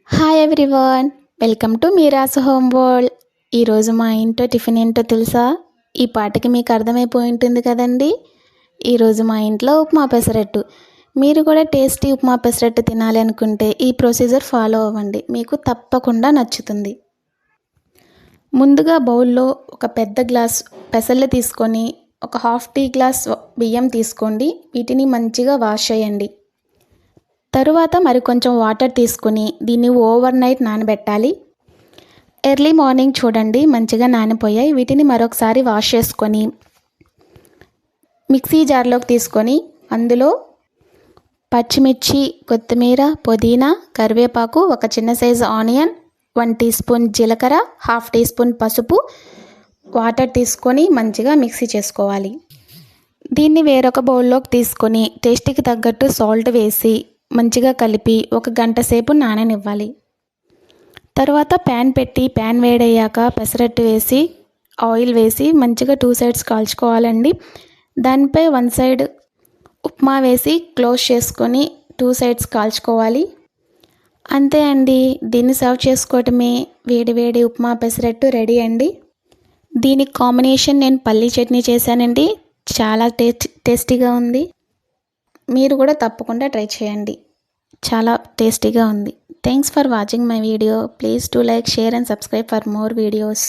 Hi everyone, welcome to Meera's home world. ఈరోజు మా ఇంట్లో టిఫిన్ ఏంటో తెలుసా? ఈ పాటకి మీకు అర్థమైపోయి ఉంటుంది కదండి. ఈరోజు మా ఇంట్లో ఉప్మా పెసరట్టు. మీరు కూడా టేస్టీ ఉప్మా పెసరట్టు తినాలి అనుకుంటే ఈ ప్రొసీజర్ ఫాలో అవ్వండి, మీకు తప్పకుండా నచ్చుతుంది. ముందుగా బౌల్లో ఒక పెద్ద గ్లాస్ పెసర్లు తీసుకొని ఒక హాఫ్ టీ గ్లాస్ బియ్యం తీసుకోండి. వీటిని మంచిగా వాష్ చేయండి. తరువాత మరి కొంచెం వాటర్ తీసుకుని దీన్ని ఓవర్ నైట్ నానబెట్టాలి. ఎర్లీ మార్నింగ్ చూడండి మంచిగా నానిపోయాయి. వీటిని మరొకసారి వాష్ చేసుకొని మిక్సీ జార్లోకి తీసుకొని అందులో పచ్చిమిర్చి, కొత్తిమీర, పుదీనా, కరివేపాకు, ఒక చిన్న సైజు ఆనియన్, 1 టీ స్పూన్ జీలకర్ర, హాఫ్ టీ స్పూన్ పసుపు, వాటర్ తీసుకొని మంచిగా మిక్సీ చేసుకోవాలి. దీన్ని వేరొక బౌల్లోకి తీసుకొని టేస్ట్కి తగ్గట్టు సాల్ట్ వేసి మంచిగా కలిపి 1 గంట సేపు నాననివ్వాలి. తర్వాత ప్యాన్ పెట్టి ప్యాన్ వేడయ్యాక పెసరట్టు వేసి ఆయిల్ వేసి మంచిగా 2 సైడ్స్ కాల్చుకోవాలండి. దానిపై 1 సైడ్ ఉప్మా వేసి క్లోజ్ చేసుకొని 2 సైడ్స్ కాల్చుకోవాలి. అంతే అండి, దీన్ని సర్వ్ చేసుకోవటమే. వేడి వేడి ఉప్మా పెసరట్టు రెడీ అండి. దీనికి కాంబినేషన్ నేను పల్లీ చట్నీ చేశానండి. చాలా టేస్టీగా ఉంది. మీరు కూడా తప్పకుండా ట్రై చేయండి, చాలా టేస్టీగా ఉంది. Thanks for watching my video. Please do like, share and subscribe for more videos.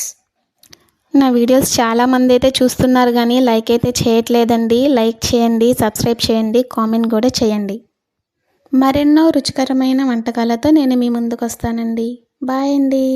నా వీడియోస్ చాలామంది అయితే చూస్తున్నారు కానీ లైక్ అయితే చేయట్లేదండి. లైక్ చేయండి, సబ్స్క్రైబ్ చేయండి, కామెంట్ కూడా చేయండి. మరెన్నో రుచికరమైన వంటకాలతో నేను మీ ముందుకు వస్తానండి. బాయ్ అండి.